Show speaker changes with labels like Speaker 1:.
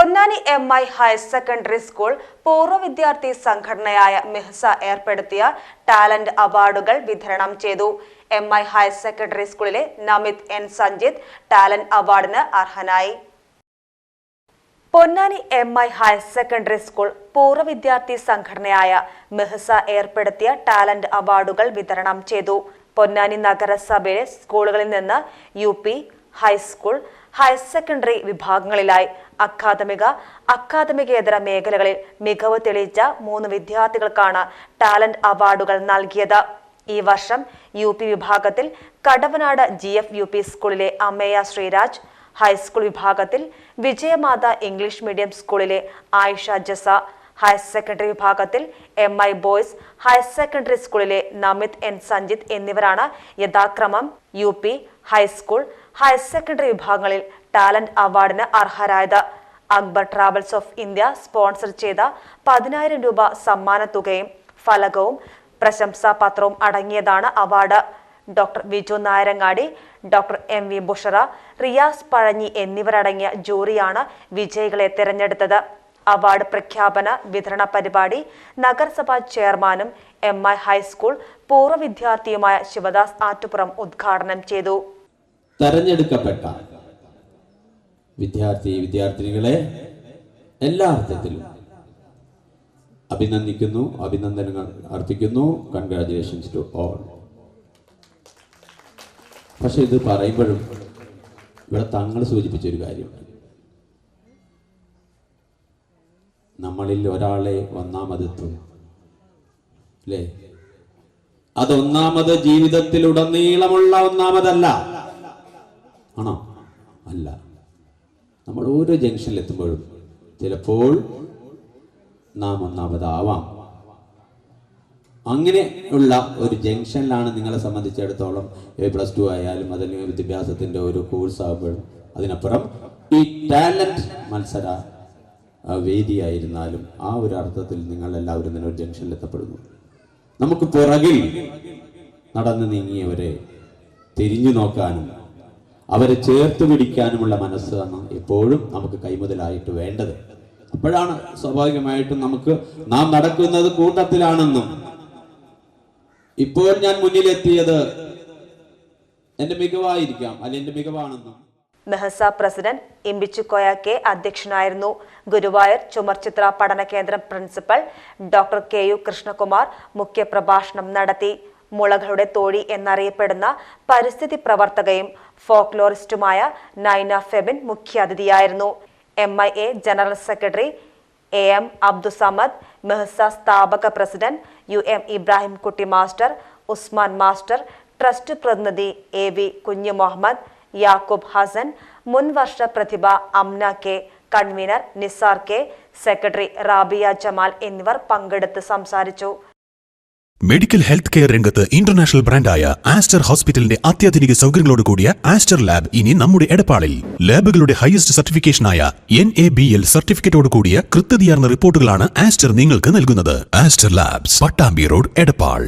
Speaker 1: Ponnani MI higher secondary school പൂർവ്വ വിദ്യാർത്ഥി സംഘടനയായ മെഹ്സ ഏർപ്പെടുത്തിയ ടാലന്റ് അവാർഡുകൾ വിതരണം ചെയ്തു. MI ഹയർ സെക്കൻഡറി സ്കൂളിലെ നമിത് N സഞ്ജിത്ത് ടാലന്റ് അവാർഡിന് അർഹനായി. Ponnani MI higher secondary school പൂർവ്വ വിദ്യാർത്ഥി സംഘടനയായ മെഹ്സ ഏർപ്പെടുത്തിയ ടാലന്റ് അവാർഡുകൾ വിതരണം ചെയ്തു. പൊന്നാനി നഗരസഭയിലെ സ്കൂളുകളിൽ നിന്ന് UP, ഹൈസ്കൂൾ, ഹയർ സെക്കൻഡറി വിഭാഗങ്ങളിലായി അക്കാദമികേതര മേഖലകളിൽ മികവ് തെളിയിച്ച 3 വിദ്യാർത്ഥികൾക്കാണ് ടാലന്റ് അവാർഡുകൾ നൽകിയത്. ഈ വർഷം UP വിഭാഗത്തിൽ കടവനാട് GFUP സ്കൂളിലെ അമേയ ശ്രീരാജ്, ഹൈസ്കൂൾ വിഭാഗത്തിൽ വിജയമാത ഇംഗ്ലീഷ് മീഡിയം സ്കൂളിലെ ആയിഷ ജസ, ഹയർ സെക്കൻഡറി വിഭാഗത്തിൽ MI ബോയ്സ് ഹയർ സെക്കൻഡറി സ്കൂളിലെ നമിത് N സഞ്ജിത്ത് എന്നിവരാണ് യഥാക്രമം UP, ഹൈസ്കൂൾ, ഹയർ സെക്കൻഡറി വിഭാഗങ്ങളിൽ ടാലന്റ് അവാർഡിന് അർഹരായത്. Akbar travels of India sponsor ചെയ്ത 10,000 രൂപ സമ്മാന തുകയും ഫലകവും പ്രശംസാപത്രവും അടങ്ങിയതാണ് award. Doctor Viju Nayarangadi, doctor MV Bushra, Riyas Pazhanji എന്നിവരടങ്ങിയ ജൂറിയാണ് വിജയികളെ തിരഞ്ഞെടുത്തത്. അവാർഡ് പ്രഖ്യാപന വിതരണ പരിപാടി നഗരസഭാ ചെയർമാനും MI ഹൈസ്കൂൾ പൂർവ്വ വിദ്യാർത്ഥിയുമായ ശിവദാസ് ആറ്റുപുറം ഉദ്ഘാടനം ചെയ്തു.
Speaker 2: തെരഞ്ഞെടുക്കപ്പെട്ട വിദ്യാർത്ഥിനികളെ എല്ലാ അർത്ഥത്തിലും അഭിനന്ദിക്കുന്നു, അഭിനന്ദനങ്ങൾ അർപ്പിക്കുന്നു. Congratulations to all. പക്ഷെ ഇത് പറയുമ്പോഴും ഇവിടെ തങ്ങൾ സൂചിപ്പിച്ചൊരു കാര്യമുണ്ട്. നമ്മളിൽ ഒരാളെ ഒന്നാമതെത്തും അല്ലേ? അത് ഒന്നാമത് ജീവിതത്തിലുടനീളമുള്ള ഒന്നാമതല്ല. ആണോ? അല്ല. നമ്മൾ ഓരോ ജംഗ്ഷനിൽ എത്തുമ്പോഴും ചിലപ്പോൾ നാം ഒന്നാമതാവാം. അങ്ങനെ ഉള്ള ഒരു ജംഗ്ഷനിലാണ് നിങ്ങളെ സംബന്ധിച്ചിടത്തോളം +2 ആയാലും അതിന് വിദ്യാഭ്യാസത്തിൻ്റെ ഒരു കോഴ്സ് ആകുമ്പോഴും അതിനപ്പുറം ഈ ടാലന്റ് മത്സര വേദിയായിരുന്നാലും ആ ഒരു അർത്ഥത്തിൽ നിങ്ങളെല്ലാവരും തന്നെ ഒരു ജംഗ്ഷനിൽ എത്തപ്പെടുന്നു. നമുക്ക് പുറകിൽ നടന്നു നീങ്ങിയവരെ തിരിഞ്ഞു നോക്കാനും അവരെ ചേർത്ത് പിടിക്കാനുമുള്ള മനസ്സാണ് എപ്പോഴും നമുക്ക് കൈമുതലായിട്ട് വേണ്ടത്. അപ്പോഴാണ് സ്വാഭാവികമായിട്ടും നാം നടക്കുന്നത് കൂട്ടത്തിലാണെന്നും ഇപ്പോൾ ഞാൻ മുന്നിലെത്തിയത് എന്റെ മികവായിരിക്കാം, അല്ലെങ്കിൽ എന്റെ മികവാണെന്നും.
Speaker 1: മെഹ്സ പ്രസിഡന്റ് ഇമ്പിച്ചുകോയ K അധ്യക്ഷനായിരുന്നു. ഗുരുവായൂർ ചുമർചിത്ര പഠന കേന്ദ്രം പ്രിൻസിപ്പൽ ഡോക്ടർ KU കൃഷ്ണകുമാർ മുഖ്യപ്രഭാഷണം നടത്തി. മുളകളുടെ തോഴി എന്നറിയപ്പെടുന്ന പരിസ്ഥിതി പ്രവർത്തകയും ഫോക്ലോറിസ്റ്റുമായ നൈന ഫെബിൻ മുഖ്യാതിഥിയായിരുന്നു. MIA general secretary AM Abdussamad, Mehsa സ്ഥാപക president UM Ibrahim Kutty master, Usman master, trust പ്രതിനിധി AV കുഞ്ഞു മുഹമ്മദ്, യാക്കൂബ് ഹസൻ, മുൻവർഷ പ്രതിഭ Amna K, convener Nisar K, secretary Rabiya Jamal എന്നിവർ പങ്കെടുത്ത് സംസാരിച്ചു.
Speaker 3: മെഡിക്കൽ ഹെൽത്ത് കെയർ രംഗത്ത് ഇന്റർനാഷണൽ ബ്രാൻഡായ ആസ്റ്റർ ഹോസ്പിറ്റലിന്റെ അത്യാധുനിക സൗകര്യങ്ങളോട് കൂടിയ ആസ്റ്റർ ലാബ് ഇനി നമ്മുടെ എടപ്പാളിൽ. ലാബുകളുടെ ഹയസ്റ്റ് സർട്ടിഫിക്കേഷനായ NABL സർട്ടിഫിക്കറ്റോട് കൂടിയ കൃത്യതയാർന്ന റിപ്പോർട്ടുകളാണ് ആസ്റ്റർ നിങ്ങൾക്ക് നൽകുന്നത്. Aster labs, Pattambi road, Edappal.